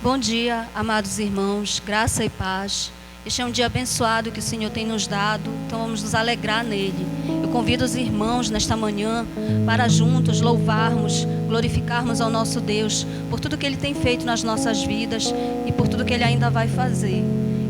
Bom dia, amados irmãos, graça e paz. Este é um dia abençoado que o Senhor tem nos dado, então vamos nos alegrar nele. Eu convido os irmãos nesta manhã para juntos louvarmos, glorificarmos ao nosso Deus por tudo que Ele tem feito nas nossas vidas e por tudo que Ele ainda vai fazer.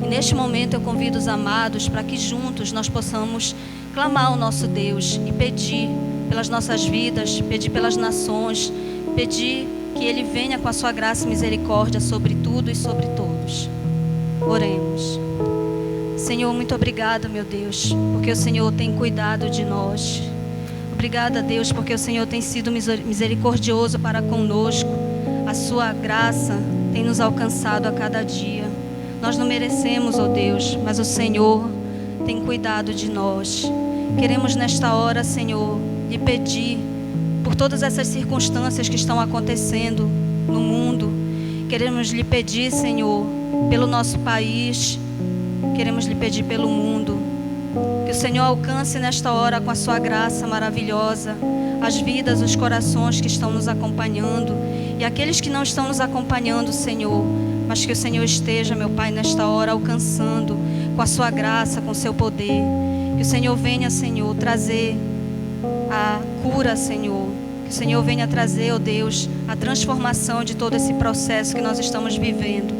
E neste momento eu convido os amados para que juntos nós possamos clamar ao nosso Deus e pedir pelas nossas vidas, pedir pelas nações, pedir que Ele venha com a sua graça e misericórdia sobre tudo e sobre todos. Oremos. Senhor, muito obrigada, meu Deus, porque o Senhor tem cuidado de nós. Obrigada, Deus, porque o Senhor tem sido misericordioso para conosco. A sua graça tem nos alcançado a cada dia. Nós não merecemos, ó Deus, mas o Senhor tem cuidado de nós. Queremos nesta hora, Senhor, lhe pedir por todas essas circunstâncias que estão acontecendo no mundo. Queremos lhe pedir, Senhor, pelo nosso país. Queremos lhe pedir pelo mundo. Que o Senhor alcance nesta hora com a sua graça maravilhosa as vidas, os corações que estão nos acompanhando e aqueles que não estão nos acompanhando, Senhor, mas que o Senhor esteja, meu Pai, nesta hora alcançando com a sua graça, com o seu poder. Que o Senhor venha, Senhor, trazer a cura, Senhor. Que o Senhor venha trazer, ó Deus, a transformação de todo esse processo que nós estamos vivendo.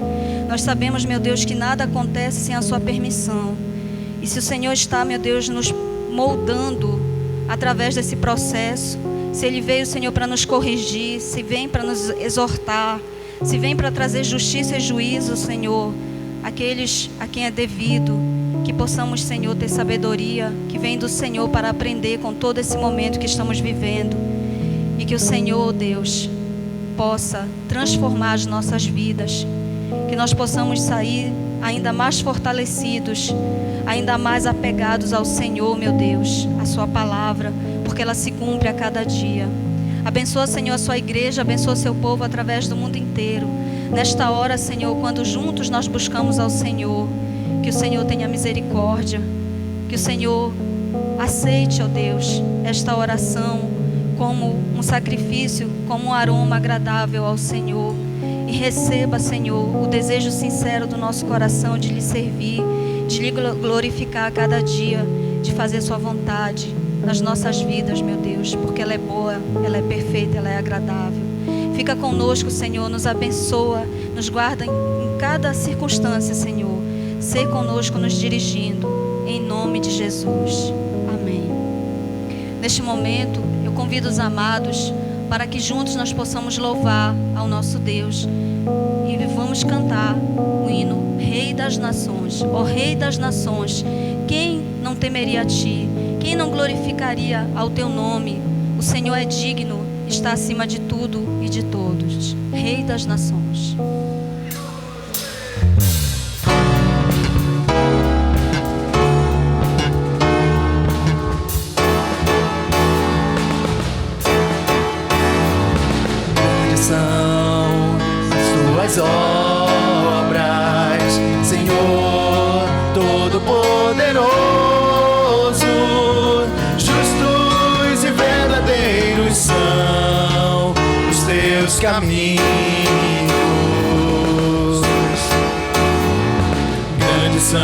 Nós sabemos, meu Deus, que nada acontece sem a sua permissão. E se o Senhor está, meu Deus, nos moldando através desse processo, se Ele veio, Senhor, para nos corrigir, se vem para nos exortar, se vem para trazer justiça e juízo, Senhor, aqueles a quem é devido, que possamos, Senhor, ter sabedoria que vem do Senhor para aprender com todo esse momento que estamos vivendo. E que o Senhor, Deus, possa transformar as nossas vidas. Que nós possamos sair ainda mais fortalecidos, ainda mais apegados ao Senhor, meu Deus, a sua palavra, porque ela se cumpre a cada dia. Abençoa, Senhor, a sua igreja, abençoa o seu povo através do mundo inteiro. Nesta hora, Senhor, quando juntos nós buscamos ao Senhor, que o Senhor tenha misericórdia, que o Senhor aceite, ó Deus, esta oração como um sacrifício, como um aroma agradável ao Senhor. E receba, Senhor, o desejo sincero do nosso coração de lhe servir, de lhe glorificar a cada dia, de fazer sua vontade nas nossas vidas, meu Deus, porque ela é boa, ela é perfeita, ela é agradável. Fica conosco, Senhor, nos abençoa, nos guarda em cada circunstância, Senhor. Sê conosco nos dirigindo, em nome de Jesus. Amém. Neste momento, eu convido os amados para que juntos nós possamos louvar ao nosso Deus. E vamos cantar o hino Rei das Nações. Ó Rei das Nações, quem não temeria a Ti? Quem não glorificaria ao Teu nome? O Senhor é digno, está acima de tudo e de todos. Rei das Nações. Obras, Senhor Todo-Poderoso, justos e verdadeiros são os teus caminhos, grandes são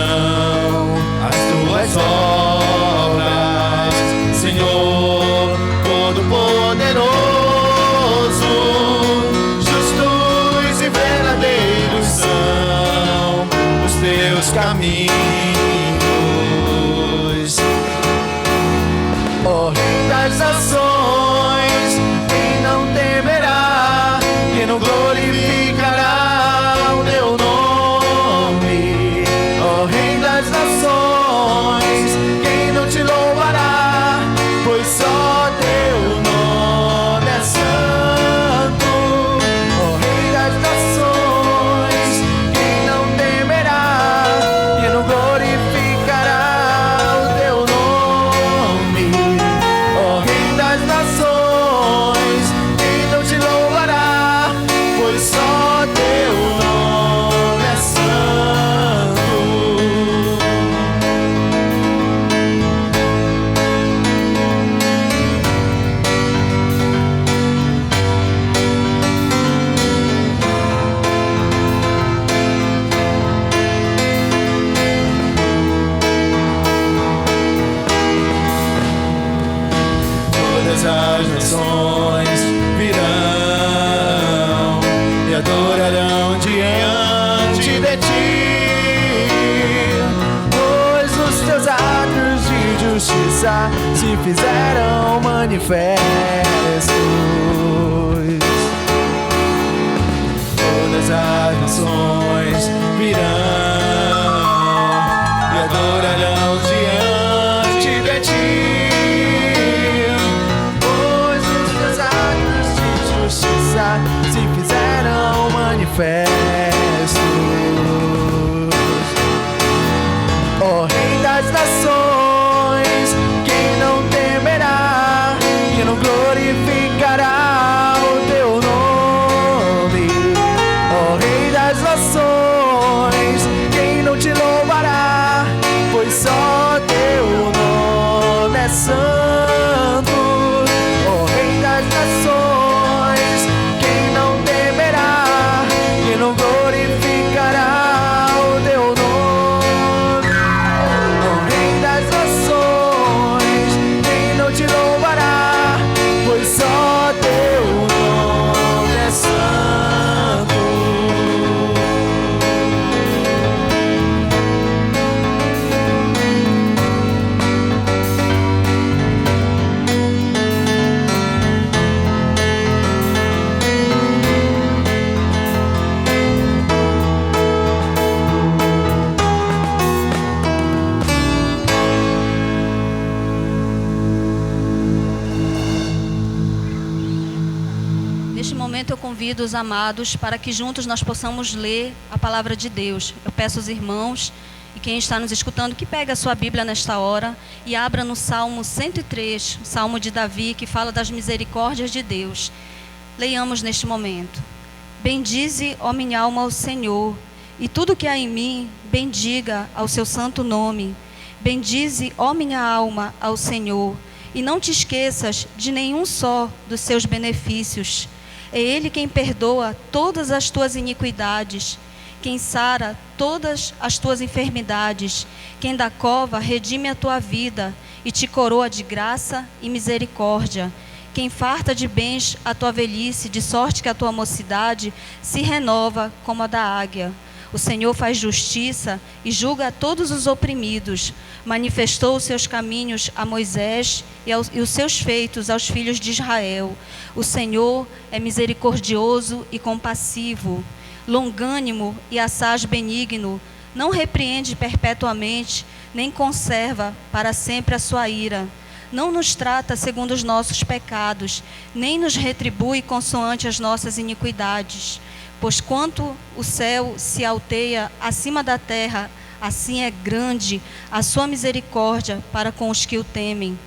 as tuas obras, Senhor Todo-Poderoso. Caminhos, ó Rei das Nações, quem não temerá, quem não glorificará o teu nome, ó Rei das Nações, quem não te louvará, pois só teu nome é santo, ó Rei das Nações, quem não temerá, quem não glorificará manifestos. Todas as nações virão e adorarão diante de ti, pois os teus atos de justiça se fizeram manifestos. Ó Rei das nações, quem não temerá, quem não glorificará o teu nome? Ó Rei das nações, quem não te louvará, pois só teu nome é santo. Ó Rei das nações, quem não temerá, quem não glorificará o teu nome? Ó Rei das nações, quem não te louvará, pois só teu nome é santo. Neste momento eu convido os amados para que juntos nós possamos ler a palavra de Deus. Eu peço aos irmãos e quem está nos escutando que pegue a sua Bíblia nesta hora e abra no Salmo 103, Salmo de Davi, que fala das misericórdias de Deus. Leiamos neste momento. Bendize, ó minha alma, ao Senhor, e tudo que há em mim, bendiga ao seu santo nome. Bendize, ó minha alma, ao Senhor, e não te esqueças de nenhum só dos seus benefícios. É Ele quem perdoa todas as tuas iniquidades, quem sara todas as tuas enfermidades, quem da cova redime a tua vida e te coroa de graça e misericórdia, quem farta de bens a tua velhice, de sorte que a tua mocidade se renova como a da águia. O Senhor faz justiça e julga a todos os oprimidos. Manifestou os seus caminhos a Moisés e os seus feitos aos filhos de Israel. O Senhor é misericordioso e compassivo, longânimo e assaz benigno. Não repreende perpetuamente, nem conserva para sempre a sua ira. Não nos trata segundo os nossos pecados, nem nos retribui consoante as nossas iniquidades. Pois quanto o céu se alteia acima da terra, assim é grande a sua misericórdia para com os que o temem.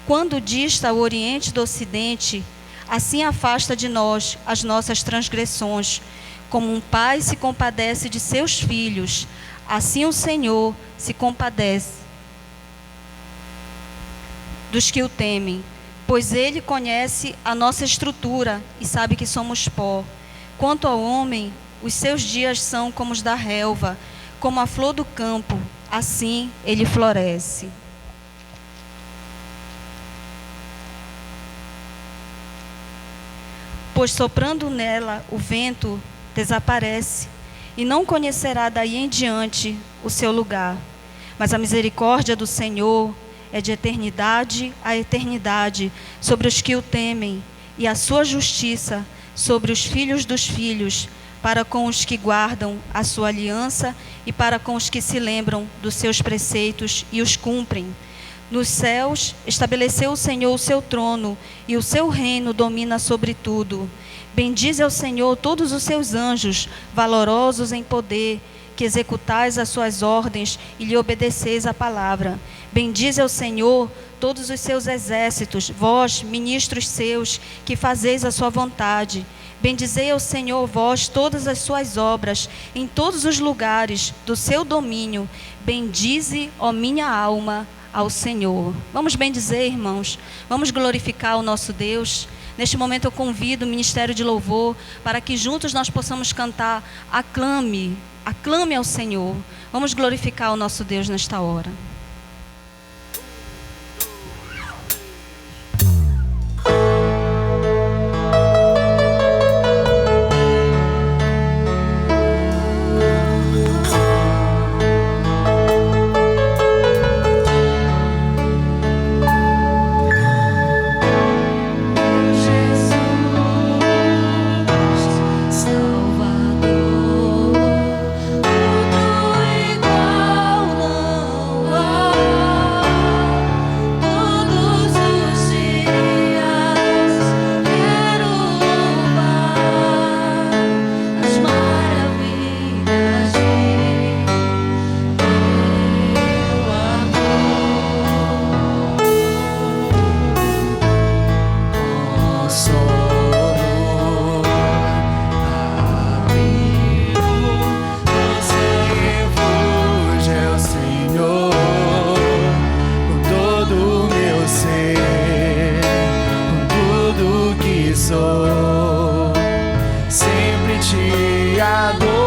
Quando dista o oriente do ocidente, assim afasta de nós as nossas transgressões. Como um pai se compadece de seus filhos, assim o Senhor se compadece dos que o temem. Pois Ele conhece a nossa estrutura e sabe que somos pó. Quanto ao homem, os seus dias são como os da relva, como a flor do campo, assim ele floresce. Pois soprando nela o vento desaparece, e não conhecerá daí em diante o seu lugar. Mas a misericórdia do Senhor é de eternidade a eternidade sobre os que o temem, e a sua justiça sobre os filhos dos filhos, para com os que guardam a sua aliança e para com os que se lembram dos seus preceitos e os cumprem. Nos céus estabeleceu o Senhor o seu trono, e o seu reino domina sobre tudo. Bendize ao Senhor todos os seus anjos, valorosos em poder, que executais as suas ordens e lhe obedeceis a palavra. Bendize ao Senhor todos os seus exércitos, vós, ministros seus, que fazeis a sua vontade. Bendizei ao Senhor, vós, todas as suas obras, em todos os lugares do seu domínio. Bendize, ó minha alma, ao Senhor. Vamos bendizer, irmãos. Vamos glorificar o nosso Deus. Neste momento eu convido o Ministério de Louvor para que juntos nós possamos cantar Aclame, aclame ao Senhor. Vamos glorificar o nosso Deus nesta hora. sempre te adorarei.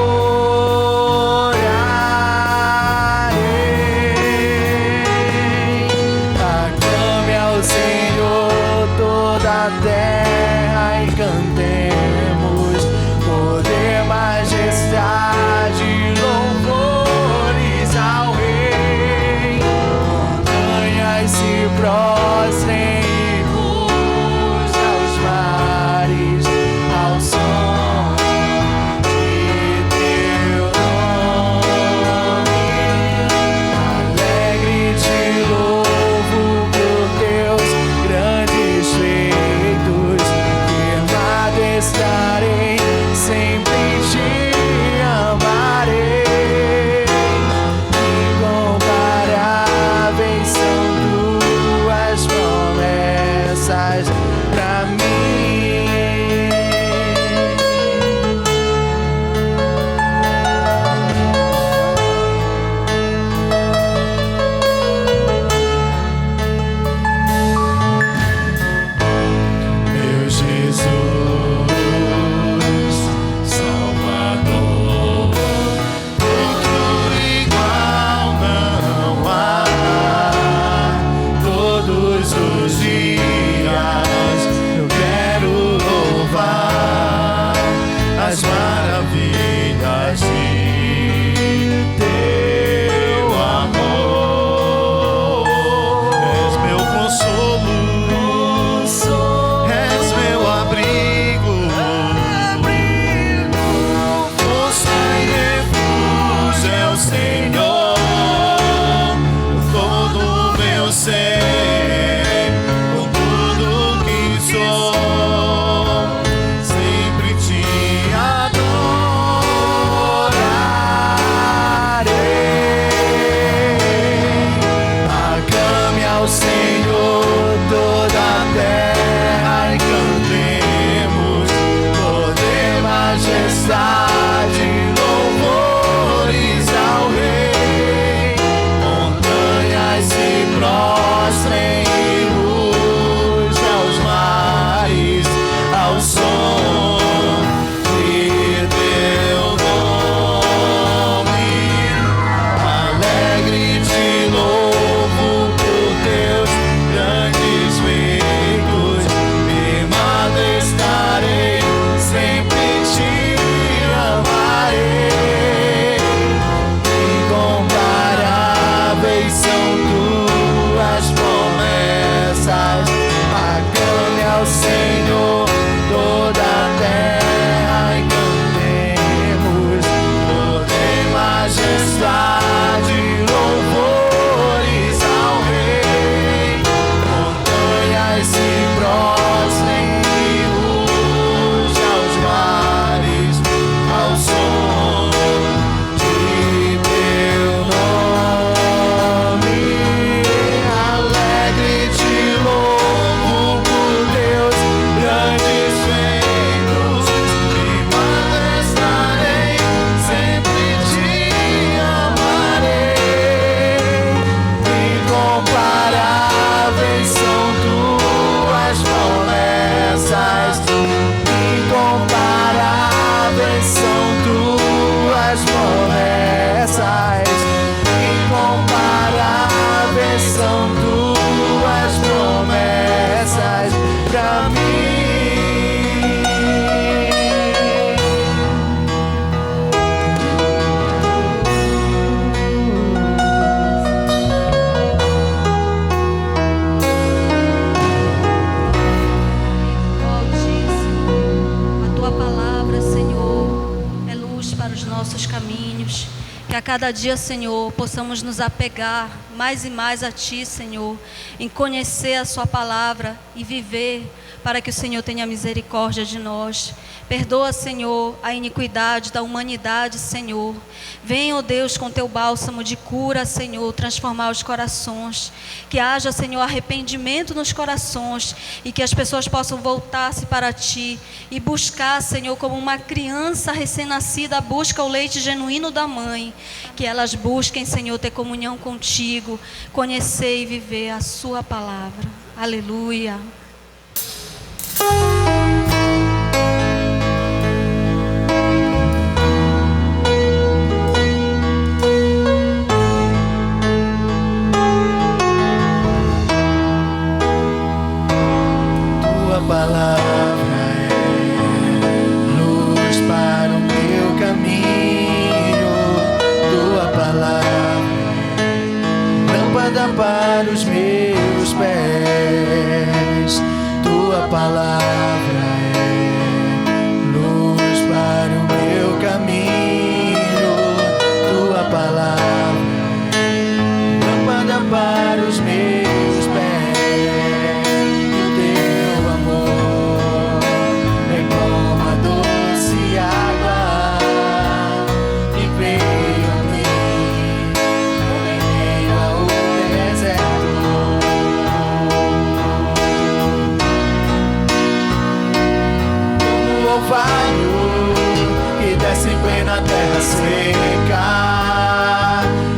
Aclame ao Senhor toda a terra e cantemos poder, majestade, louvores ao Rei. Montanhas se prostrem e ruja aos mares ao som de teu nome. Alegre te louvo por teus grandes feitos, firmado estarei, sempre te amarei. Incomparáveis são tuas promessas pra mim. Meu Jesus, Salvador, outro igual não há. Todos os dias eu quero louvar as maravilhas de teu amor. És meu consolo, és meu abrigo, força e refúgio é o Senhor, todo meu ser, com tudo que sou, sempre te adorarei. Aclame ao Senhor toda a terra e cantemos poder, majestade, louvores ao Rei. Montanhas se prostrem e ruja aos mares ao som de teu nome. Alegre te louvo por teus grandes feitos, firmado estarei, sempre te amarei. Incomparáveis são tuas promessas. Aclame ao Senhor toda a terra e cantemos poder, majestade, louvores ao Rei. Montanhas se prostrem e ruja aos mares ao som de teu nome. Alegre te louvo por teus grandes feitos, firmado estarei, sempre te amarei. Incomparáveis são tuas promessas, incomparáveis são tuas promessas, incomparáveis são tuas promessas pra mim. Altíssimo, a tua palavra, Senhor, é luz para os nossos caminhos. Que a cada dia, Senhor, possamos nos apegar mais e mais a Ti, Senhor, em conhecer a Sua palavra e viver para que o Senhor tenha misericórdia de nós. Perdoa, Senhor, a iniquidade da humanidade, Senhor. Venha, ó Deus, com Teu bálsamo de cura, Senhor, transformar os corações. Que haja, Senhor, arrependimento nos corações e que as pessoas possam voltar-se para Ti e buscar, Senhor, como uma criança recém-nascida busca o leite genuíno da mãe. Que elas busquem, Senhor, ter comunhão contigo, conhecer e viver a Sua palavra. Aleluia. seca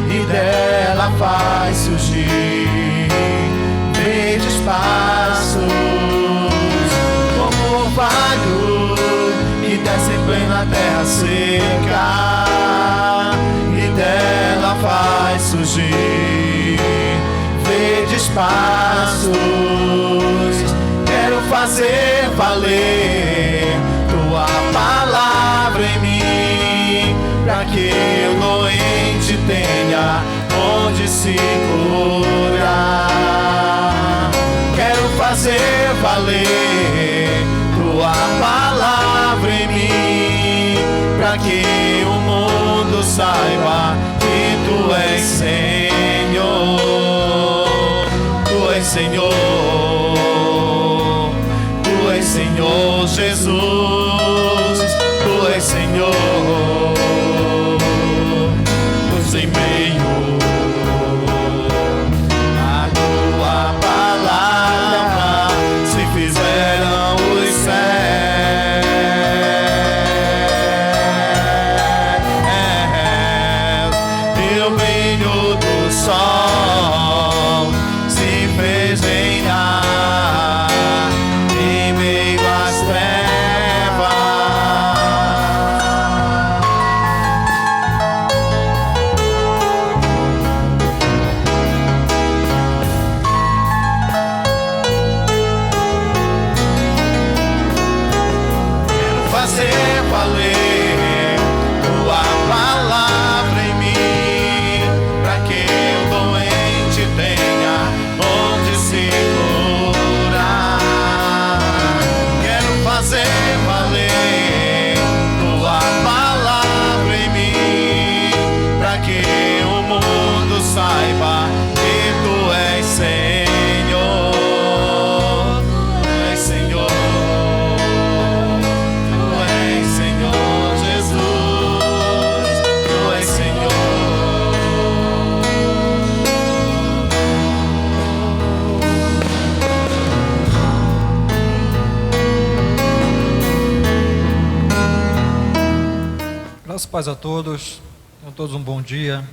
e dela faz surgir verdes passos, como orvalho que desce em plena terra seca e dela faz surgir verdes passos. Quero fazer valer tua palavra em mim, para que o doente tenha onde se curar. Quero fazer valer tua palavra em mim, para que o mundo saiba que tu és Senhor. Tu és Senhor, tu és Senhor Jesus, tu és Senhor, pois em meio a tua palavra se fizeram os céus, e o brilho do sol se fez reinar em meio às trevas. Quero fazer valer tua palavra em mim, para que o doente tenha onde se curar. Quero fazer valer tua palavra em mim, para que o mundo saiba que tu és Senhor. Tu és Senhor, tu és Senhor Jesus, tu és Senhor. Graças e paz a todos, tenham todos um bom dia.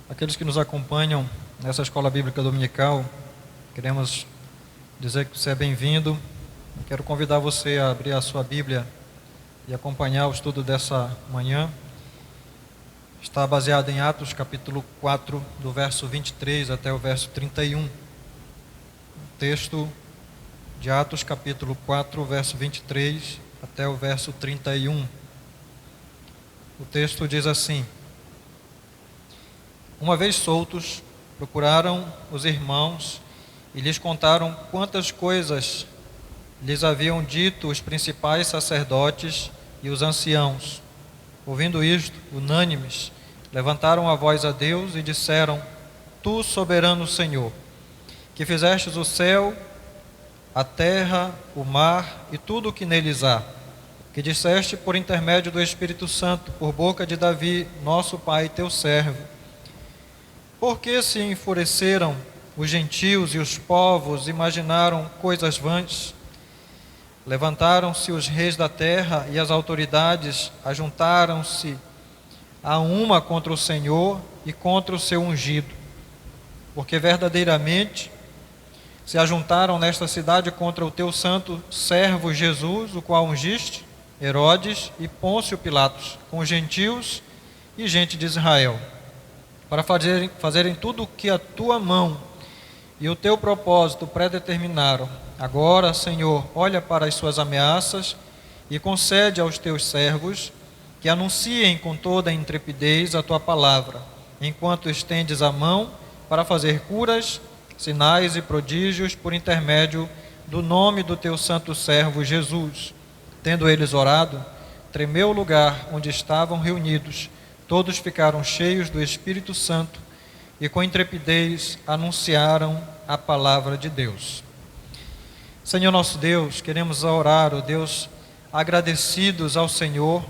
Aqueles que nos acompanham nessa escola bíblica dominical, queremos dizer que você é bem-vindo. Quero convidar você a abrir a sua Bíblia e acompanhar o estudo dessa manhã. Está baseado em Atos capítulo 4, do verso 23 até o verso 31. Texto de Atos capítulo 4, verso 23 até o verso 31. O texto diz assim: Uma vez soltos, procuraram os irmãos e lhes contaram quantas coisas lhes haviam dito os principais sacerdotes e os anciãos. Ouvindo isto, unânimes, levantaram a voz a Deus e disseram: Tu, soberano Senhor, que fizestes o céu, a terra, o mar e tudo o que neles há, que disseste por intermédio do Espírito Santo, por boca de Davi, nosso pai, teu servo. Por que se enfureceram os gentios e os povos imaginaram coisas vãs? Levantaram-se os reis da terra e as autoridades ajuntaram-se a uma contra o Senhor e contra o seu ungido. Porque verdadeiramente se ajuntaram nesta cidade contra o teu santo servo Jesus, o qual ungiste, Herodes e Pôncio Pilatos, com gentios e gente de Israel, para fazerem tudo o que a tua mão e o teu propósito predeterminaram. Agora, Senhor, olha para as suas ameaças e concede aos teus servos que anunciem com toda a intrepidez a tua palavra, enquanto estendes a mão para fazer curas, sinais e prodígios por intermédio do nome do teu santo servo Jesus. Tendo eles orado, tremeu o lugar onde estavam reunidos. Todos ficaram cheios do Espírito Santo e com intrepidez anunciaram a palavra de Deus. Senhor nosso Deus, queremos orar, ó Deus, agradecidos ao Senhor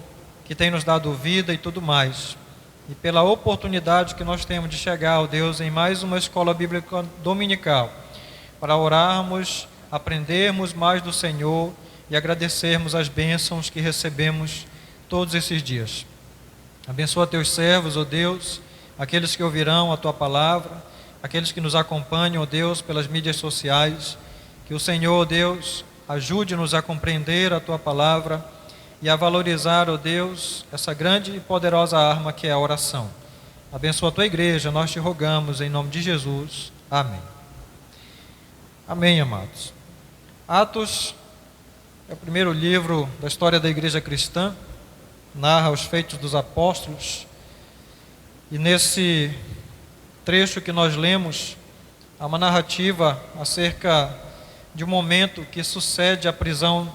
que tem nos dado vida e tudo mais, e pela oportunidade que nós temos de chegar, ó Deus, em mais uma escola bíblica dominical, para orarmos, aprendermos mais do Senhor e agradecermos as bênçãos que recebemos todos esses dias. Abençoa teus servos, ó Deus, aqueles que ouvirão a tua palavra, aqueles que nos acompanham, ó Deus, pelas mídias sociais. Que o Senhor, ó Deus, ajude-nos a compreender a tua palavra e a valorizar, ó Deus, essa grande e poderosa arma que é a oração. Abençoa a tua igreja, nós te rogamos em nome de Jesus. Amém. Amém, amados. Atos é o primeiro livro da história da igreja cristã, narra os feitos dos apóstolos, e nesse trecho que nós lemos, há uma narrativa acerca de um momento que sucede à prisão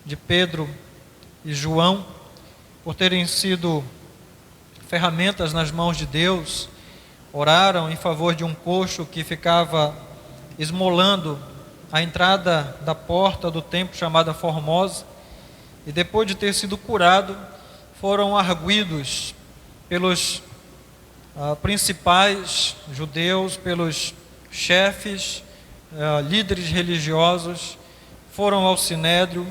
de Pedro e João, por terem sido ferramentas nas mãos de Deus, oraram em favor de um coxo que ficava esmolando a entrada da porta do templo chamada Formosa, e depois de ter sido curado, foram arguidos pelos principais judeus, pelos chefes, líderes religiosos, foram ao sinédrio,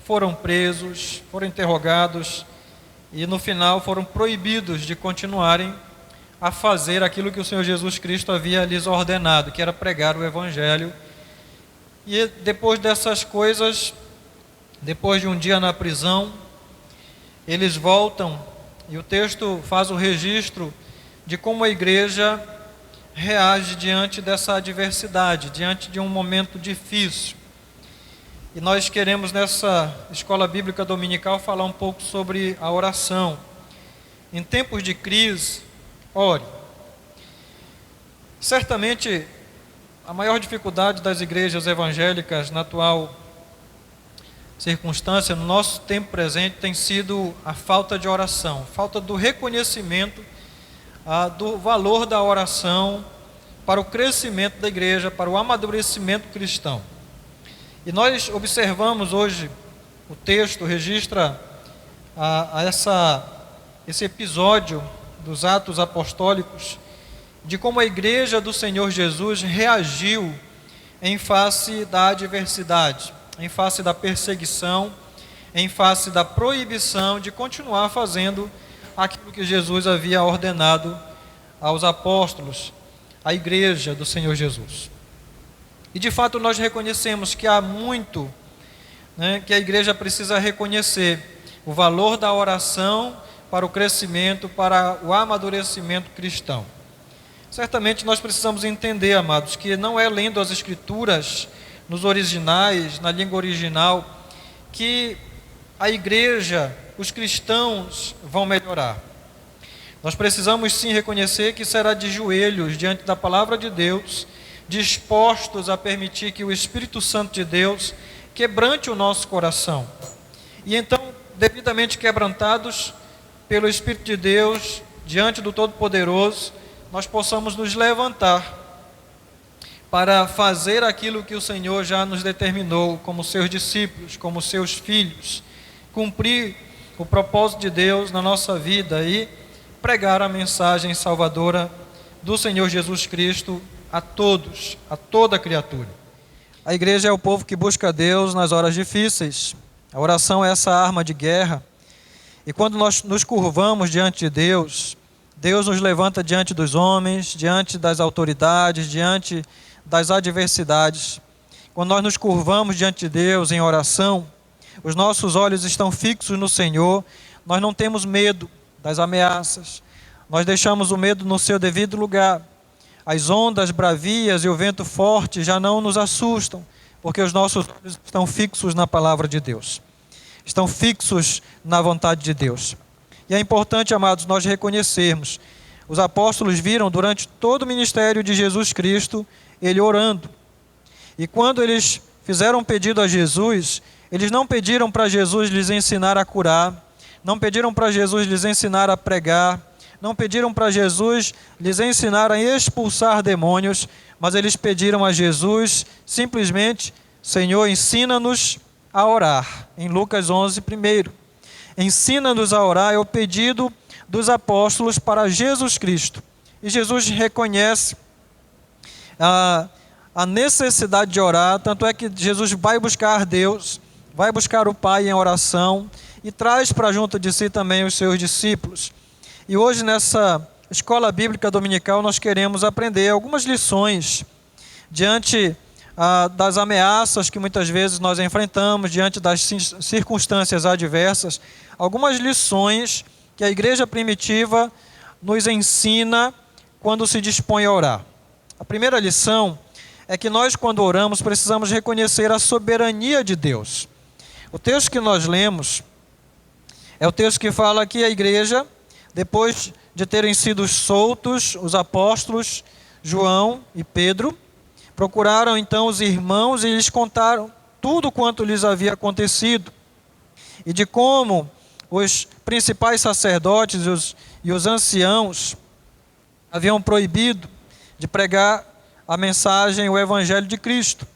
foram presos, foram interrogados e no final foram proibidos de continuarem a fazer aquilo que o Senhor Jesus Cristo havia lhes ordenado, que era pregar o Evangelho. E depois dessas coisas, depois de um dia na prisão, eles voltam e o texto faz o registro de como a igreja reage diante dessa adversidade, diante de um momento difícil. E nós queremos nessa escola bíblica dominical falar um pouco sobre a oração. Em tempos de crise, ore. Certamente, a maior dificuldade das igrejas evangélicas na atual circunstância, no nosso tempo presente, tem sido a falta de oração, falta do reconhecimento do valor da oração para o crescimento da igreja, para o amadurecimento cristão. E nós observamos hoje, o texto registra esse episódio dos Atos Apostólicos, de como a igreja do Senhor Jesus reagiu em face da adversidade, em face da perseguição, em face da proibição de continuar fazendo aquilo que Jesus havia ordenado aos apóstolos, à igreja do Senhor Jesus. E de fato nós reconhecemos que há muito, que a igreja precisa reconhecer o valor da oração para o crescimento, para o amadurecimento cristão. Certamente nós precisamos entender, amados, que não é lendo as Escrituras nos originais, na língua original, que a igreja, os cristãos vão melhorar. Nós precisamos sim reconhecer que será de joelhos diante da palavra de Deus, dispostos a permitir que o Espírito Santo de Deus quebrante o nosso coração. E então, devidamente quebrantados pelo Espírito de Deus, diante do Todo-Poderoso, nós possamos nos levantar para fazer aquilo que o Senhor já nos determinou como seus discípulos, como seus filhos, cumprir o propósito de Deus na nossa vida e pregar a mensagem salvadora do Senhor Jesus Cristo a todos, a toda criatura. A igreja é o povo que busca Deus nas horas difíceis. A oração é essa arma de guerra. E quando nós nos curvamos diante de Deus, Deus nos levanta diante dos homens, diante das autoridades, diante das adversidades. Quando nós nos curvamos diante de Deus em oração, os nossos olhos estão fixos no Senhor, nós não temos medo das ameaças, nós deixamos o medo no seu devido lugar. As ondas bravias e o vento forte já não nos assustam, porque os nossos olhos estão fixos na palavra de Deus, estão fixos na vontade de Deus. E é importante, amados, nós reconhecermos, os apóstolos viram durante todo o ministério de Jesus Cristo, ele orando. E quando eles fizeram um pedido a Jesus, eles não pediram para Jesus lhes ensinar a curar, não pediram para Jesus lhes ensinar a pregar, não pediram para Jesus lhes ensinar a expulsar demônios, mas eles pediram a Jesus simplesmente: Senhor, ensina-nos a orar. Em Lucas 11, primeiro. Ensina-nos a orar é o pedido dos apóstolos para Jesus Cristo. E Jesus reconhece a necessidade de orar, tanto é que Jesus vai buscar Deus, vai buscar o Pai em oração e traz para junto de si também os seus discípulos. E hoje, nessa escola bíblica dominical, nós queremos aprender algumas lições diante das ameaças que muitas vezes nós enfrentamos, diante das circunstâncias adversas, algumas lições que a igreja primitiva nos ensina quando se dispõe a orar. A primeira lição é que nós, quando oramos, precisamos reconhecer a soberania de Deus. O texto que nós lemos é o texto que fala que a igreja, depois de terem sido soltos, os apóstolos João e Pedro, procuraram então os irmãos e lhes contaram tudo quanto lhes havia acontecido e de como os principais sacerdotes e os anciãos haviam proibido de pregar a mensagem, o evangelho de Cristo.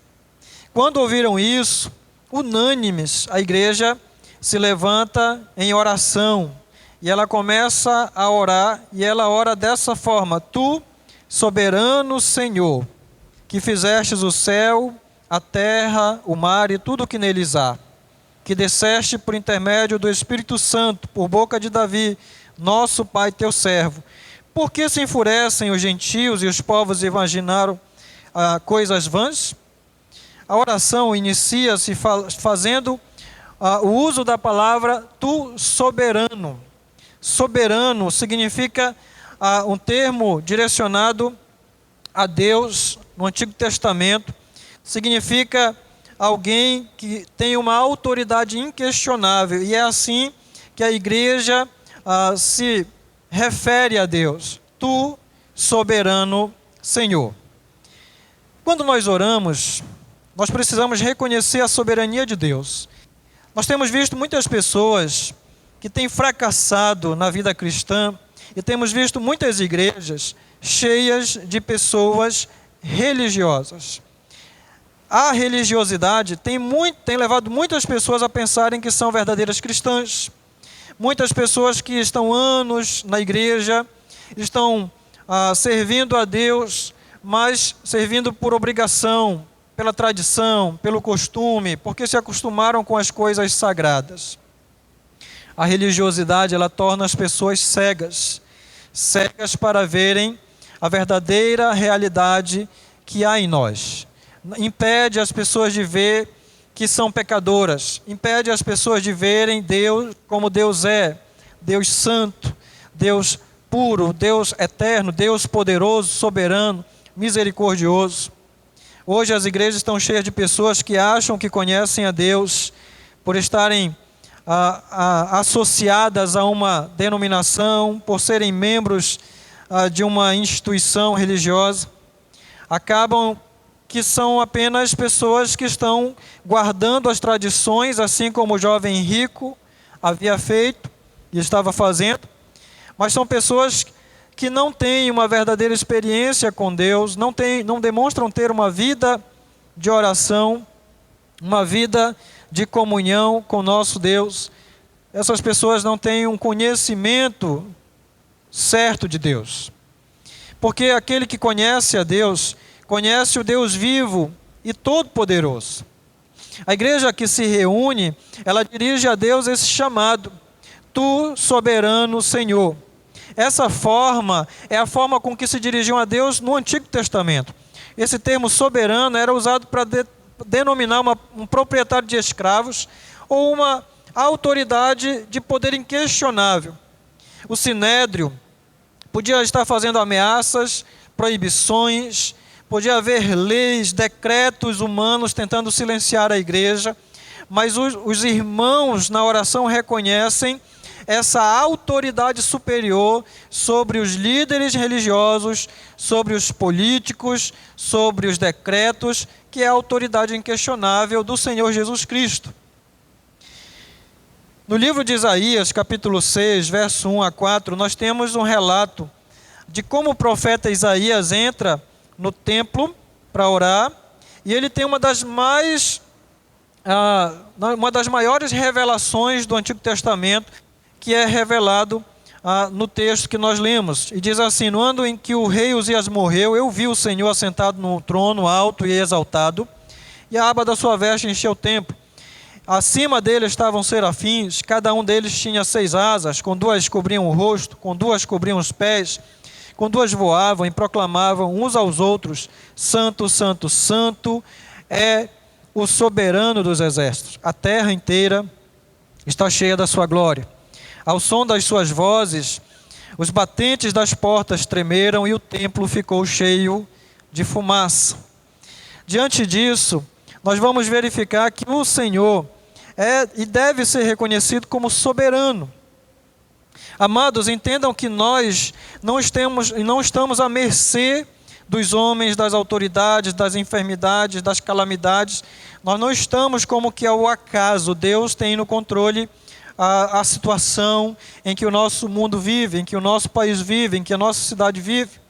Quando ouviram isso, unânimes, a igreja se levanta em oração e ela começa a orar e ela ora dessa forma: Tu, soberano Senhor, que fizestes o céu, a terra, o mar e tudo o que neles há, que desceste por intermédio do Espírito Santo, por boca de Davi, nosso Pai, teu servo. Por que se enfurecem os gentios e os povos imaginaram coisas vãs? A oração inicia-se fazendo o uso da palavra tu soberano. Soberano significa um termo direcionado a Deus no Antigo Testamento, significa alguém que tem uma autoridade inquestionável, e é assim que a igreja se refere a Deus: Tu, soberano Senhor. Quando nós oramos, nós precisamos reconhecer a soberania de Deus. Nós temos visto muitas pessoas que têm fracassado na vida cristã, e temos visto muitas igrejas cheias de pessoas religiosas. A religiosidade tem levado muitas pessoas a pensarem que são verdadeiras cristãs. Muitas pessoas que estão anos na igreja, estão servindo a Deus, mas servindo por obrigação, pela tradição, pelo costume, porque se acostumaram com as coisas sagradas. A religiosidade, ela torna as pessoas cegas para verem a verdadeira realidade que há em nós. Impede as pessoas de ver que são pecadoras, impede as pessoas de verem Deus como Deus é, Deus santo, Deus puro, Deus eterno, Deus poderoso, soberano, misericordioso. Hoje as igrejas estão cheias de pessoas que acham que conhecem a Deus por estarem associadas a uma denominação, por serem membros de uma instituição religiosa. Acabam que são apenas pessoas que estão guardando as tradições, assim como o jovem rico havia feito e estava fazendo, mas são pessoas que não têm uma verdadeira experiência com Deus, não demonstram ter uma vida de oração, uma vida de comunhão com nosso Deus. Essas pessoas não têm um conhecimento certo de Deus, porque aquele que conhece a Deus, conhece o Deus vivo e todo-poderoso. A igreja que se reúne, ela dirige a Deus esse chamado: Tu, soberano Senhor. Essa forma é a forma com que se dirigiam a Deus no Antigo Testamento. Esse termo soberano era usado para denominar um proprietário de escravos ou uma autoridade de poder inquestionável. O sinédrio podia estar fazendo ameaças, proibições, podia haver leis, decretos humanos tentando silenciar a igreja, mas os irmãos na oração reconhecem essa autoridade superior sobre os líderes religiosos, sobre os políticos, sobre os decretos, que é a autoridade inquestionável do Senhor Jesus Cristo. No livro de Isaías, capítulo 6, verso 1 a 4, nós temos um relato de como o profeta Isaías entra no templo para orar, e ele tem uma das maiores revelações do Antigo Testamento, que é revelado no texto que nós lemos. E diz assim: No ano em que o rei Uzias morreu, eu vi o Senhor assentado no trono alto e exaltado, e a aba da sua veste encheu o templo. Acima dele estavam serafins, cada um deles tinha 6 asas, com 2 cobriam o rosto, com 2 cobriam os pés, com 2 voavam e proclamavam uns aos outros: Santo, Santo, Santo é o soberano dos exércitos. A terra inteira está cheia da sua glória. Ao som das suas vozes, os batentes das portas tremeram e o templo ficou cheio de fumaça. Diante disso, nós vamos verificar que o Senhor é e deve ser reconhecido como soberano. Amados, entendam que nós não estamos à mercê dos homens, das autoridades, das enfermidades, das calamidades. Nós não estamos como que ao acaso. Deus tem no controle a situação em que o nosso mundo vive, em que o nosso país vive, em que a nossa cidade vive.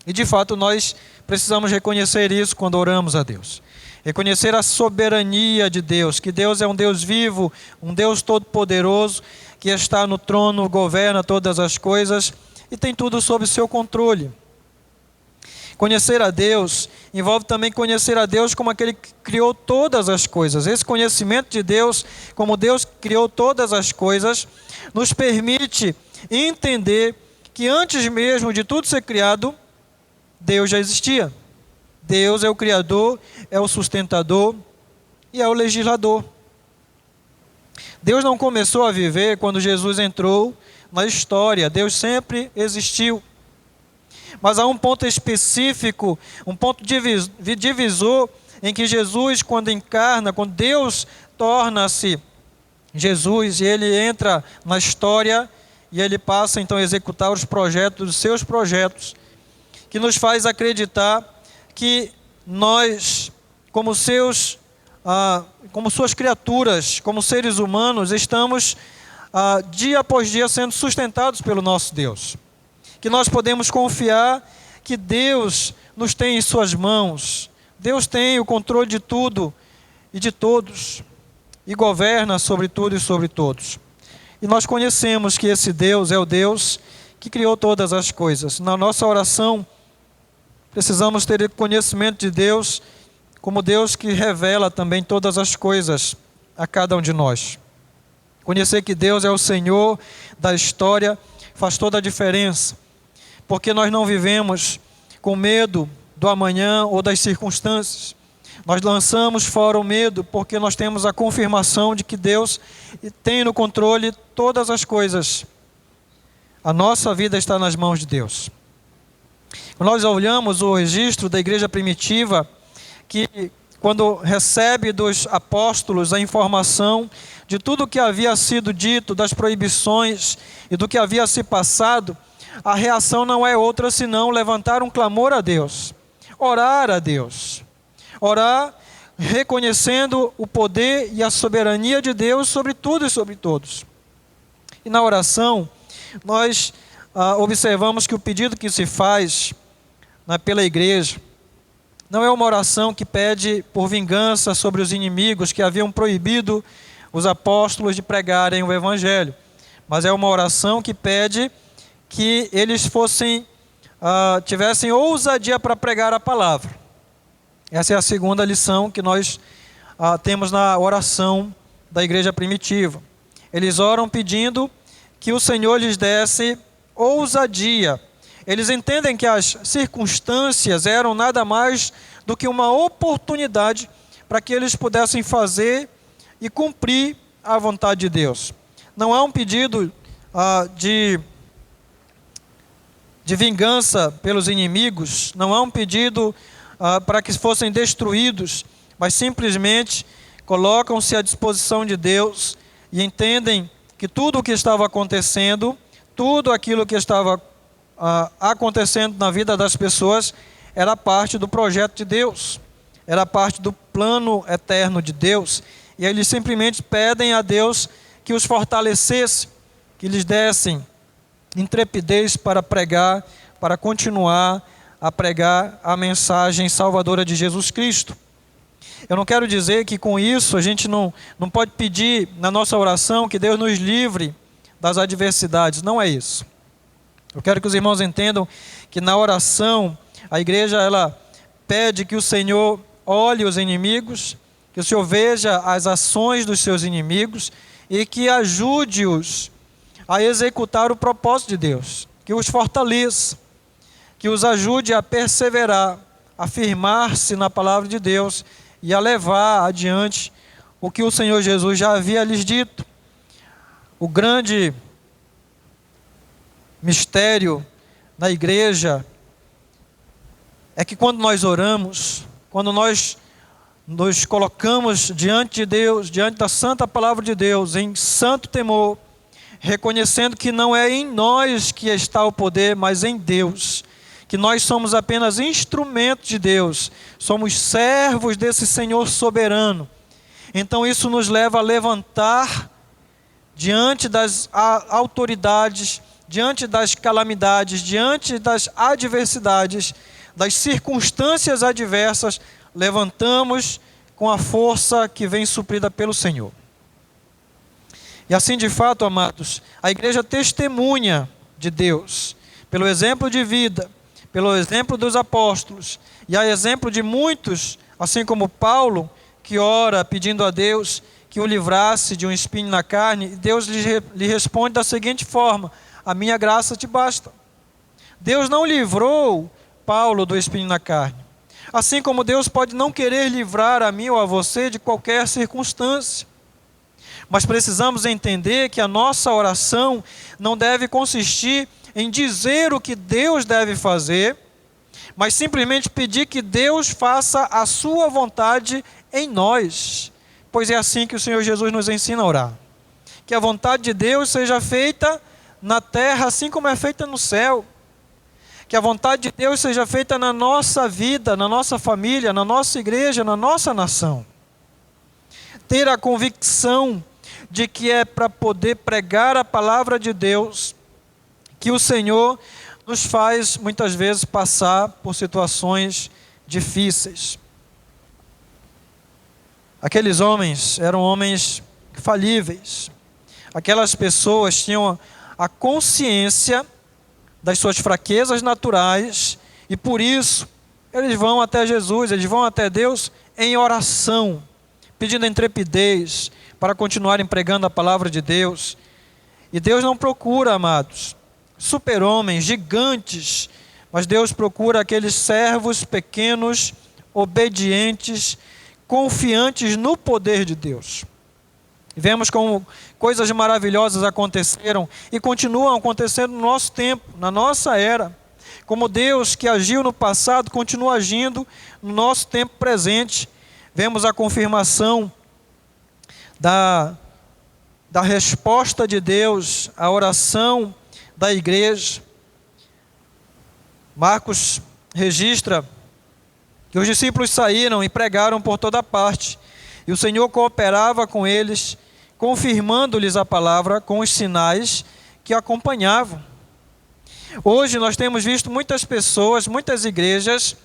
E de fato nós precisamos reconhecer isso quando oramos a Deus. Reconhecer a soberania de Deus, que Deus é um Deus vivo, um Deus todo-poderoso, que está no trono, governa todas as coisas e tem tudo sob seu controle. Conhecer a Deus envolve também conhecer a Deus como aquele que criou todas as coisas. Esse conhecimento de Deus, como Deus criou todas as coisas, nos permite entender que antes mesmo de tudo ser criado, Deus já existia. Deus é o Criador, é o sustentador e é o legislador. Deus não começou a viver quando Jesus entrou na história. Deus sempre existiu. Mas há um ponto específico, um ponto divisor, em que Jesus, quando encarna, quando Deus torna-se Jesus, e ele entra na história, e ele passa então a executar os projetos, os seus projetos, que nos faz acreditar que nós, como suas criaturas, como seres humanos, estamos dia após dia sendo sustentados pelo nosso Deus. Que nós podemos confiar que Deus nos tem em suas mãos. Deus tem o controle de tudo e de todos, e governa sobre tudo e sobre todos. E nós conhecemos que esse Deus é o Deus que criou todas as coisas. Na nossa oração, precisamos ter conhecimento de Deus como Deus que revela também todas as coisas a cada um de nós. Conhecer que Deus é o Senhor da história faz toda a diferença, porque nós não vivemos com medo do amanhã ou das circunstâncias. Nós lançamos fora o medo porque nós temos a confirmação de que Deus tem no controle todas as coisas. A nossa vida está nas mãos de Deus. Quando nós olhamos o registro da igreja primitiva, que quando recebe dos apóstolos a informação de tudo o que havia sido dito, das proibições e do que havia se passado, a reação não é outra senão levantar um clamor a Deus, orar a Deus, orar reconhecendo o poder e a soberania de Deus sobre tudo e sobre todos. E na oração, nós observamos que o pedido que se faz pela igreja não é uma oração que pede por vingança sobre os inimigos que haviam proibido os apóstolos de pregarem o Evangelho, mas é uma oração que pede que eles tivessem ousadia para pregar a palavra. Essa é a segunda lição que nós temos na oração da igreja primitiva. Eles oram pedindo que o Senhor lhes desse ousadia. Eles entendem que as circunstâncias eram nada mais do que uma oportunidade para que eles pudessem fazer e cumprir a vontade de Deus. Não há um pedido de vingança pelos inimigos, não há um pedido para que fossem destruídos, mas simplesmente colocam-se à disposição de Deus e entendem que tudo o que estava acontecendo, tudo aquilo que estava acontecendo na vida das pessoas, era parte do projeto de Deus, era parte do plano eterno de Deus, e eles simplesmente pedem a Deus que os fortalecesse, que lhes dessem intrepidez para pregar, para continuar a pregar a mensagem salvadora de Jesus Cristo. Eu não quero dizer que com isso a gente não pode pedir na nossa oração que Deus nos livre das adversidades, não é isso. Eu quero que os irmãos entendam que na oração a igreja ela pede que o Senhor olhe os inimigos, que que o Senhor veja as ações dos seus inimigos e que ajude-os a executar o propósito de Deus, que os fortaleça, que os ajude a perseverar, a firmar-se na palavra de Deus e a levar adiante o que o Senhor Jesus já havia lhes dito. O grande mistério na igreja é que quando nós oramos, quando nós nos colocamos diante de Deus, diante da santa palavra de Deus, em santo temor, reconhecendo que não é em nós que está o poder, mas em Deus, que nós somos apenas instrumentos de Deus, somos servos desse Senhor soberano. Então isso nos leva a levantar diante das autoridades, diante das calamidades, diante das adversidades, das circunstâncias adversas, levantamos com a força que vem suprida pelo Senhor. E assim, de fato, amados, a igreja testemunha de Deus, pelo exemplo de vida, pelo exemplo dos apóstolos, e a exemplo de muitos, assim como Paulo, que ora pedindo a Deus que o livrasse de um espinho na carne, e Deus lhe responde da seguinte forma: a minha graça te basta. Deus não livrou Paulo do espinho na carne. Assim como Deus pode não querer livrar a mim ou a você de qualquer circunstância. Mas precisamos entender que a nossa oração não deve consistir em dizer o que Deus deve fazer, mas simplesmente pedir que Deus faça a sua vontade em nós. Pois é assim que o Senhor Jesus nos ensina a orar. Que a vontade de Deus seja feita na terra assim como é feita no céu. Que a vontade de Deus seja feita na nossa vida, na nossa família, na nossa igreja, na nossa nação. Ter a convicção de que é para poder pregar a palavra de Deus que o Senhor nos faz muitas vezes passar por situações difíceis. Aqueles homens eram homens falíveis. Aquelas pessoas tinham a consciência das suas fraquezas naturais e por isso eles vão até Jesus, eles vão até Deus em oração, pedindo intrepidez para continuarem pregando a palavra de Deus. E Deus não procura, amados, super-homens, gigantes, mas Deus procura aqueles servos pequenos, obedientes, confiantes no poder de Deus. Vemos como coisas maravilhosas aconteceram e continuam acontecendo no nosso tempo, na nossa era. Como Deus que agiu no passado continua agindo no nosso tempo presente. Vemos a confirmação da resposta de Deus à oração da igreja. Marcos registra que os discípulos saíram e pregaram por toda parte, e o Senhor cooperava com eles, confirmando-lhes a palavra com os sinais que acompanhavam. Hoje nós temos visto muitas pessoas, muitas igrejas,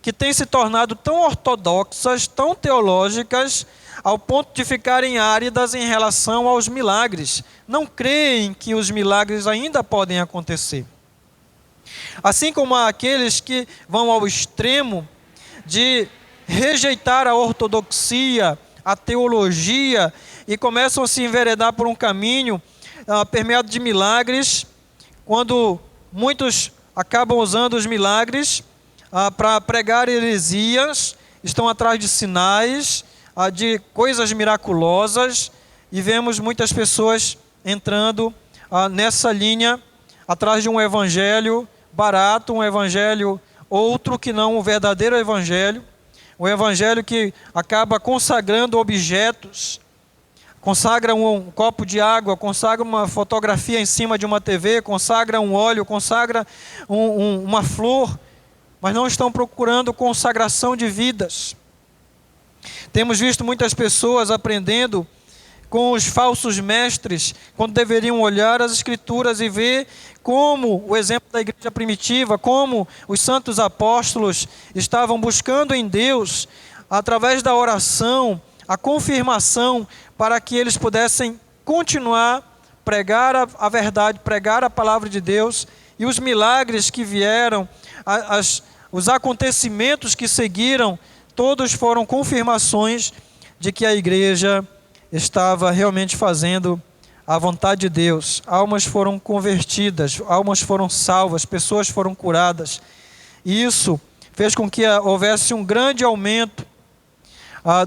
que têm se tornado tão ortodoxas, tão teológicas, ao ponto de ficarem áridas em relação aos milagres. Não creem que os milagres ainda podem acontecer. Assim como há aqueles que vão ao extremo de rejeitar a ortodoxia, a teologia, e começam a se enveredar por um caminho permeado de milagres, quando muitos acabam usando os milagres para pregar heresias, estão atrás de sinais, de coisas miraculosas, e vemos muitas pessoas entrando nessa linha, atrás de um evangelho barato, um evangelho outro que não o verdadeiro evangelho, um evangelho que acaba consagrando objetos, consagra um copo de água, consagra uma fotografia em cima de uma TV, consagra um óleo, consagra uma flor, mas não estão procurando consagração de vidas. Temos visto muitas pessoas aprendendo com os falsos mestres, quando deveriam olhar as Escrituras e ver como o exemplo da igreja primitiva, como os santos apóstolos estavam buscando em Deus, através da oração, a confirmação para que eles pudessem continuar pregar a verdade, pregar a palavra de Deus, e os milagres que vieram, os acontecimentos que seguiram, todos foram confirmações de que a igreja estava realmente fazendo a vontade de Deus. Almas foram convertidas, almas foram salvas, pessoas foram curadas. E isso fez com que houvesse um grande aumento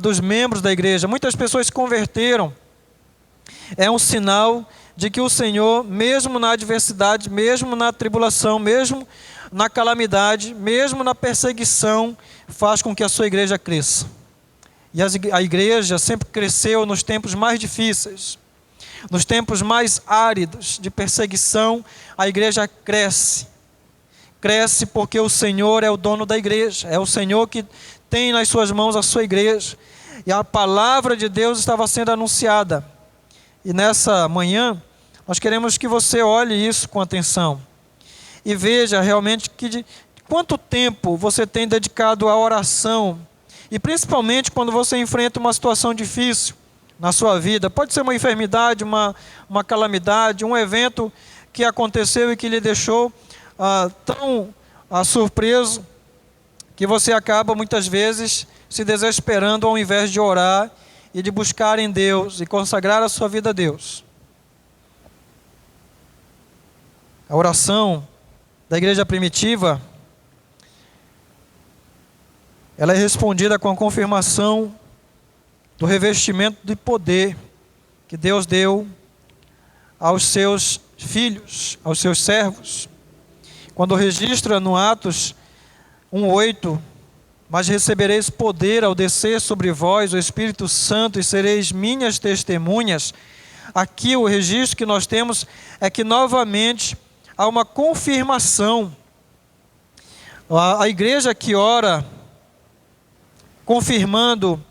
dos membros da igreja. Muitas pessoas se converteram. É um sinal de que o Senhor, mesmo na adversidade, mesmo na tribulação, mesmo na calamidade, mesmo na perseguição, faz com que a sua igreja cresça. E a igreja sempre cresceu nos tempos mais difíceis, nos tempos mais áridos de perseguição. A igreja cresce. Cresce porque o Senhor é o dono da igreja, é o Senhor que tem nas suas mãos a sua igreja. E a palavra de Deus estava sendo anunciada. E nessa manhã, nós queremos que você olhe isso com atenção e veja realmente de quanto tempo você tem dedicado à oração, e principalmente quando você enfrenta uma situação difícil na sua vida. Pode ser uma enfermidade, uma calamidade, um evento que aconteceu e que lhe deixou tão surpreso, que você acaba muitas vezes se desesperando ao invés de orar e de buscar em Deus e consagrar a sua vida a Deus. A oração da igreja primitiva, ela é respondida com a confirmação do revestimento de poder que Deus deu aos seus filhos, aos seus servos. Quando registra no Atos 1:8, mas recebereis poder ao descer sobre vós o Espírito Santo e sereis minhas testemunhas. Aqui o registro que nós temos é que novamente há uma confirmação. A igreja que ora confirmando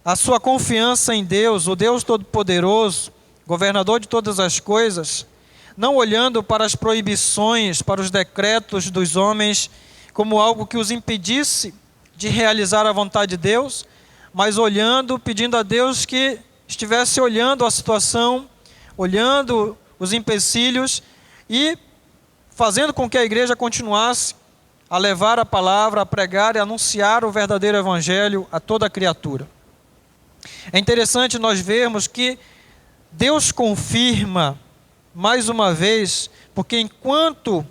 a sua confiança em Deus, o Deus Todo-Poderoso, governador de todas as coisas, não olhando para as proibições, para os decretos dos homens como algo que os impedisse de realizar a vontade de Deus, mas olhando, pedindo a Deus que estivesse olhando a situação, olhando os empecilhos e fazendo com que a igreja continuasse a levar a palavra, a pregar e a anunciar o verdadeiro evangelho a toda criatura. É interessante nós vermos que Deus confirma mais uma vez, porque enquanto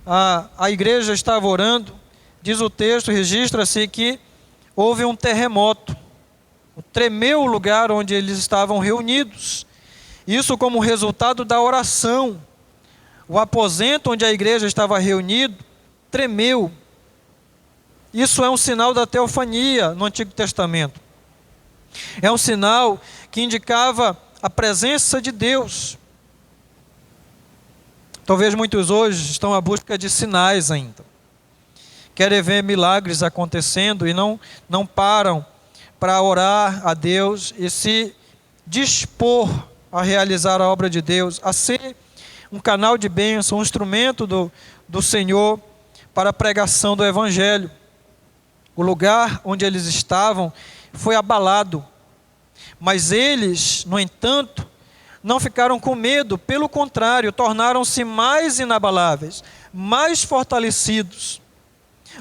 a igreja estava orando, diz o texto, registra-se que houve um terremoto, tremeu o lugar onde eles estavam reunidos. Isso como resultado da oração. O aposento onde a igreja estava reunida tremeu. Isso é um sinal da teofania no Antigo Testamento. É um sinal que indicava a presença de Deus. Talvez muitos hoje estão à busca de sinais ainda. Querem ver milagres acontecendo e não param para orar a Deus e se dispor a realizar a obra de Deus, a ser um canal de bênção, um instrumento do Senhor para a pregação do Evangelho. O lugar onde eles estavam foi abalado, mas eles, no entanto, não ficaram com medo, pelo contrário, tornaram-se mais inabaláveis, mais fortalecidos.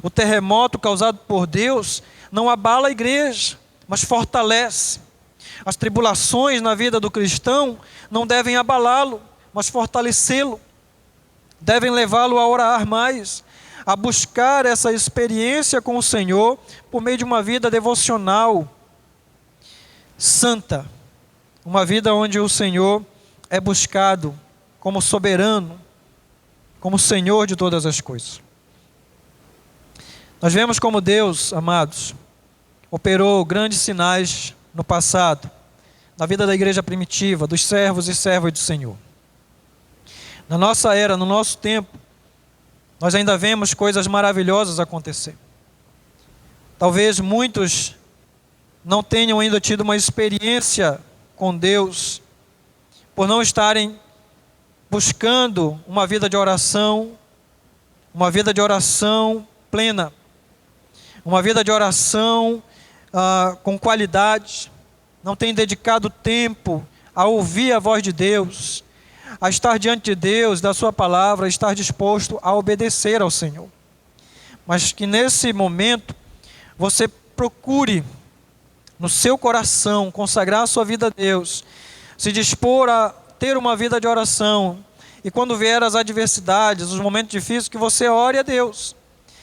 O terremoto causado por Deus não abala a igreja, mas fortalece. As tribulações na vida do cristão não devem abalá-lo, mas fortalecê-lo. Devem levá-lo a orar mais, a buscar essa experiência com o Senhor por meio de uma vida devocional, santa. Uma vida onde o Senhor é buscado como soberano, como Senhor de todas as coisas. Nós vemos como Deus, amados, operou grandes sinais no passado, na vida da igreja primitiva, dos servos e servas do Senhor. Na nossa era, no nosso tempo, nós ainda vemos coisas maravilhosas acontecer. Talvez muitos não tenham ainda tido uma experiência com Deus, por não estarem buscando uma vida de oração plena, uma vida de oração com qualidade, não tem dedicado tempo a ouvir a voz de Deus, a estar diante de Deus, da sua palavra, a estar disposto a obedecer ao Senhor. Mas que nesse momento você procure no seu coração, consagrar a sua vida a Deus, se dispor a ter uma vida de oração, e quando vier as adversidades, os momentos difíceis, que você ore a Deus,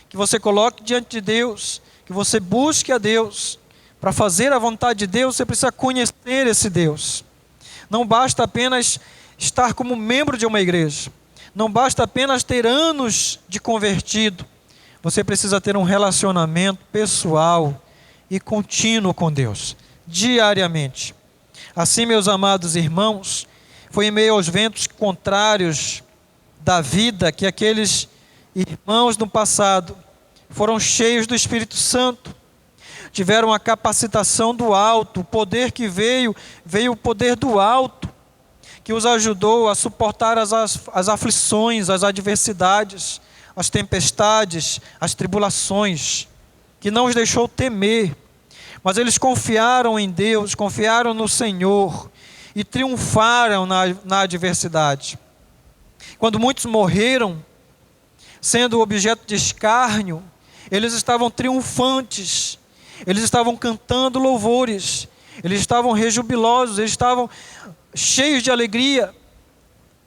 que você coloque diante de Deus, que você busque a Deus. Para fazer a vontade de Deus, você precisa conhecer esse Deus. Não basta apenas estar como membro de uma igreja, não basta apenas ter anos de convertido, você precisa ter um relacionamento pessoal e contínuo com Deus, diariamente. Assim, meus amados irmãos, foi em meio aos ventos contrários da vida que aqueles irmãos no passado foram cheios do Espírito Santo, tiveram a capacitação do alto, o poder que veio o poder do alto, que os ajudou a suportar as aflições, as adversidades, as tempestades, as tribulações, que não os deixou temer, mas eles confiaram em Deus, confiaram no Senhor e triunfaram na adversidade. Quando muitos morreram, sendo objeto de escárnio, eles estavam triunfantes, eles estavam cantando louvores, eles estavam rejubilosos, eles estavam cheios de alegria,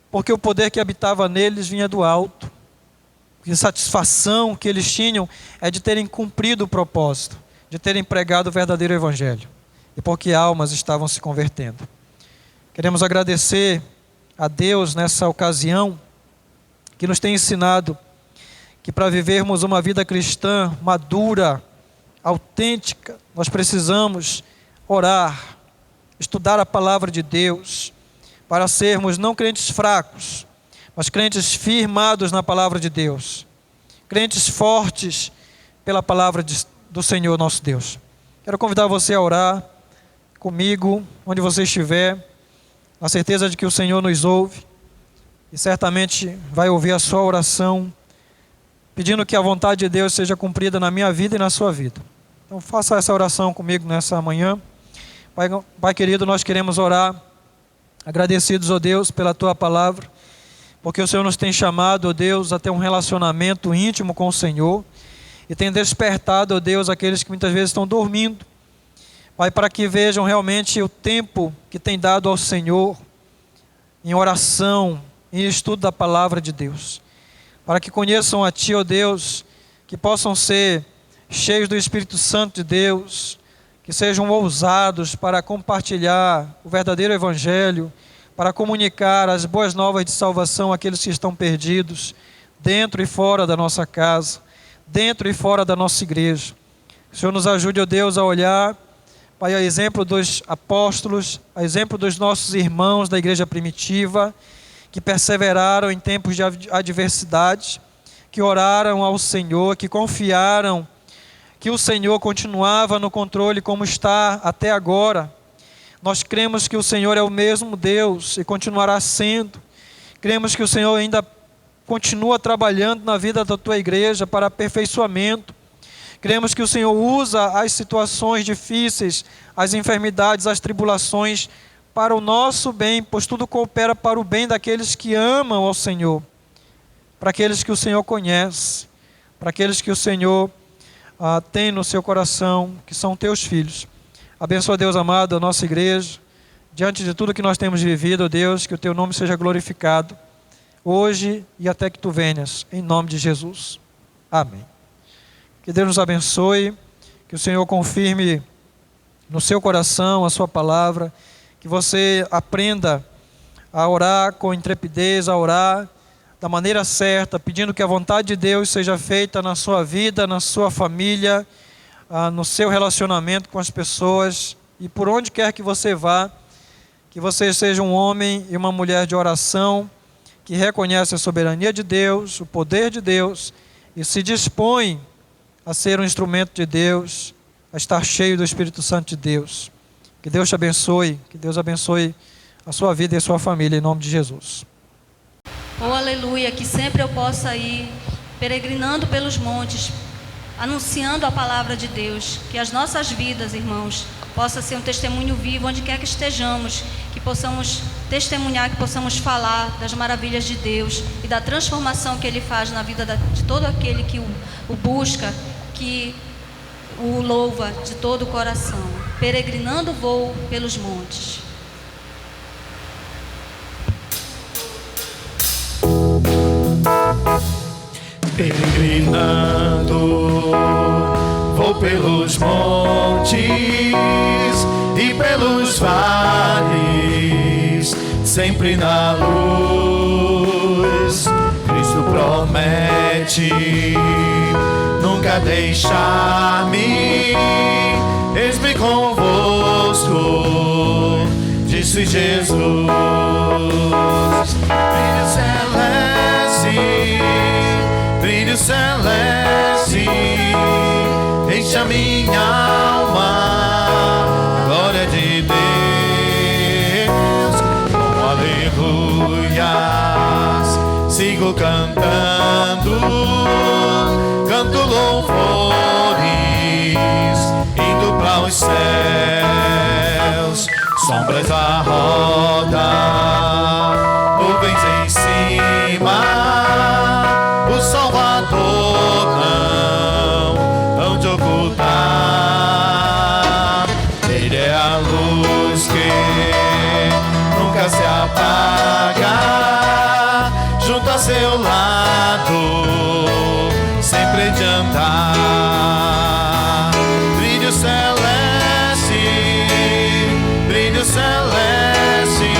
porque o poder que habitava neles vinha do alto. A satisfação que eles tinham é de terem cumprido o propósito, de terem pregado o verdadeiro evangelho, e porque almas estavam se convertendo. Queremos agradecer a Deus nessa ocasião, que nos tem ensinado que para vivermos uma vida cristã madura, autêntica, nós precisamos orar, estudar a palavra de Deus, para sermos não crentes fracos, mas crentes firmados na palavra de Deus, crentes fortes pela palavra do Senhor nosso Deus. Quero convidar você a orar comigo, onde você estiver, na certeza de que o Senhor nos ouve, e certamente vai ouvir a sua oração, pedindo que a vontade de Deus seja cumprida na minha vida e na sua vida. Então faça essa oração comigo nessa manhã. Pai querido, nós queremos orar, agradecidos, ó Deus, pela Tua palavra, porque o Senhor nos tem chamado, ó Deus, a ter um relacionamento íntimo com o Senhor, e tem despertado, ó Deus, aqueles que muitas vezes estão dormindo, Pai, para que vejam realmente o tempo que tem dado ao Senhor, em oração, em estudo da palavra de Deus, para que conheçam a Ti, ó Deus, que possam ser cheios do Espírito Santo de Deus, que sejam ousados para compartilhar o verdadeiro Evangelho, para comunicar as boas novas de salvação àqueles que estão perdidos, dentro e fora da nossa casa, dentro e fora da nossa igreja. O Senhor nos ajude, ó Deus, a olhar, Pai, a exemplo dos apóstolos, a exemplo dos nossos irmãos da igreja primitiva, que perseveraram em tempos de adversidade, que oraram ao Senhor, que confiaram que o Senhor continuava no controle como está até agora. Nós cremos que o Senhor é o mesmo Deus e continuará sendo. Cremos que o Senhor ainda continua trabalhando na vida da Tua igreja para aperfeiçoamento. Cremos que o Senhor usa as situações difíceis, as enfermidades, as tribulações para o nosso bem, pois tudo coopera para o bem daqueles que amam ao Senhor, para aqueles que o Senhor conhece, para aqueles que o Senhor tem no seu coração, que são Teus filhos. Abençoa, Deus amado, a nossa igreja, diante de tudo que nós temos vivido, ó Deus, que o Teu nome seja glorificado, hoje e até que Tu venhas, em nome de Jesus. Amém. Que Deus nos abençoe, que o Senhor confirme no seu coração a Sua palavra, que você aprenda a orar com intrepidez, a orar da maneira certa, pedindo que a vontade de Deus seja feita na sua vida, na sua família, no seu relacionamento com as pessoas e por onde quer que você vá, que você seja um homem e uma mulher de oração, que reconhece a soberania de Deus, o poder de Deus e se dispõe a ser um instrumento de Deus, a estar cheio do Espírito Santo de Deus. Que Deus te abençoe, que Deus abençoe a sua vida e a sua família, em nome de Jesus. Oh, aleluia, que sempre eu possa ir peregrinando pelos montes, anunciando a palavra de Deus, que as nossas vidas, irmãos, possa ser um testemunho vivo, onde quer que estejamos, que possamos testemunhar, que possamos falar das maravilhas de Deus e da transformação que Ele faz na vida de todo aquele que o busca, que o louva de todo o coração. Peregrinando vou pelos montes. Peregrinando vou pelos montes e pelos vales, sempre na luz. Cristo promete nunca deixar-me. Eis-me convosco, disse Jesus. Brilho celeste, brilho celeste, enche a minha alma, glória de Deus. Com aleluias sigo cantando, canto louvores, indo para os céus. Sombras à roda, nuvens em cima, o Salvador não hão de ocultar. Ele é a luz que nunca se apaga, junto a seu lado sempre adiantar. Brilho celeste, brilho celeste,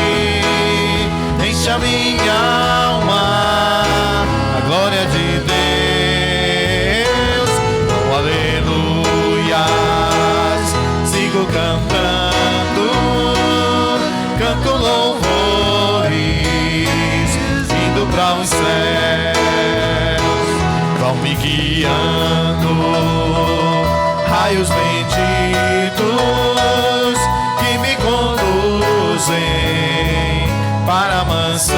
enche a minha alma, a glória de Deus. Oh, aleluias, sigo cantando, canto louvores, indo para os céus. Vão me guiando raios benditos que me conduzem para a mansão.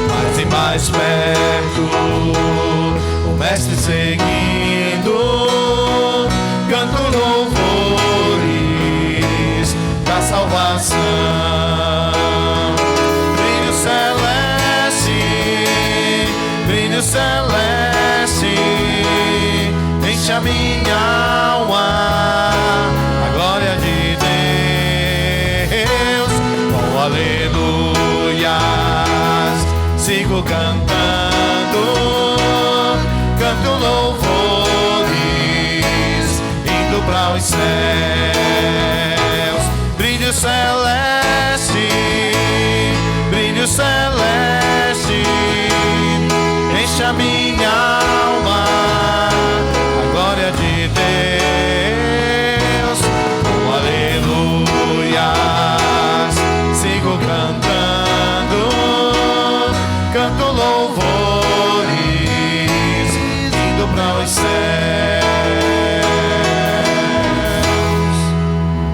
Mais e mais perto, o mestre seguindo, canto louvores da salvação. Brilho celeste, brilho celeste, enche a minha alma, a glória de Deus. Oh, aleluias, sigo cantando, canto louvores, indo para os céus. Brilho celeste, brilho celeste, enche a minha alma, a glória de Deus. Oh, aleluias, sigo cantando, canto louvores, indo para os céus.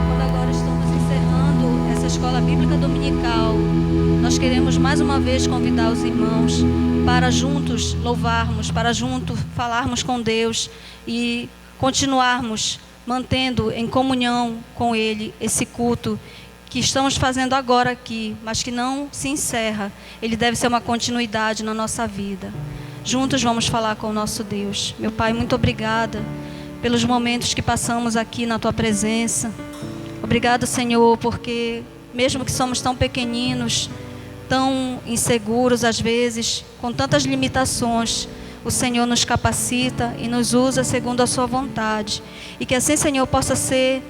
Quando agora estamos encerrando essa escola bíblica dominical, nós queremos mais uma vez convidar os irmãos para juntos louvarmos, para juntos falarmos com Deus e continuarmos mantendo em comunhão com Ele esse culto que estamos fazendo agora aqui, mas que não se encerra. Ele deve ser uma continuidade na nossa vida. Juntos vamos falar com o nosso Deus. Meu Pai, muito obrigada pelos momentos que passamos aqui na Tua presença. Obrigado, Senhor, porque mesmo que somos tão pequeninos, tão inseguros às vezes, com tantas limitações, o Senhor nos capacita e nos usa segundo a sua vontade. E que assim, Senhor, possa ser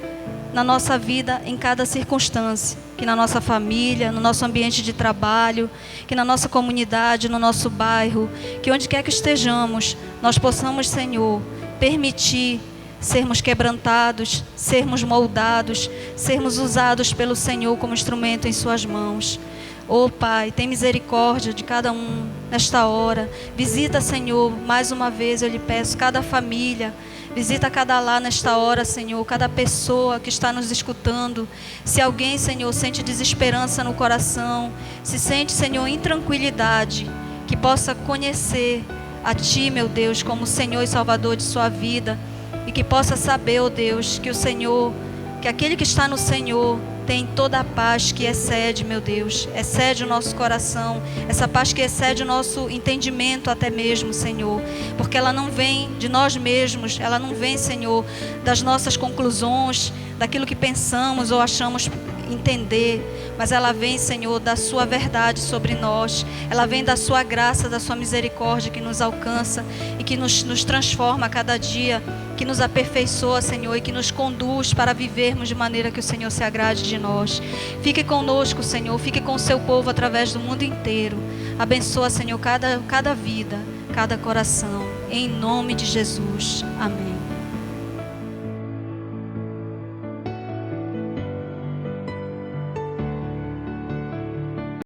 na nossa vida em cada circunstância. Que na nossa família, no nosso ambiente de trabalho, que na nossa comunidade, no nosso bairro, que onde quer que estejamos, nós possamos, Senhor, permitir sermos quebrantados, sermos moldados, sermos usados pelo Senhor como instrumento em suas mãos. Oh Pai, tem misericórdia de cada um nesta hora. Visita, Senhor, mais uma vez eu lhe peço, cada família. Visita cada lar nesta hora, Senhor, cada pessoa que está nos escutando. Se alguém, Senhor, sente desesperança no coração, se sente, Senhor, intranquilidade, que possa conhecer a Ti, meu Deus, como Senhor e Salvador de sua vida. E que possa saber, oh Deus, que o Senhor, que aquele que está no Senhor tem toda a paz que excede, meu Deus, excede o nosso coração, essa paz que excede o nosso entendimento até mesmo, Senhor, porque ela não vem de nós mesmos, ela não vem, Senhor, das nossas conclusões, daquilo que pensamos ou achamos entender, mas ela vem, Senhor, da sua verdade sobre nós, ela vem da sua graça, da sua misericórdia que nos alcança e que nos transforma a cada dia, que nos aperfeiçoa, Senhor, e que nos conduz para vivermos de maneira que o Senhor se agrade de nós. Fique conosco, Senhor, fique com o seu povo através do mundo inteiro. Abençoa, Senhor, cada vida, cada coração, em nome de Jesus. Amém.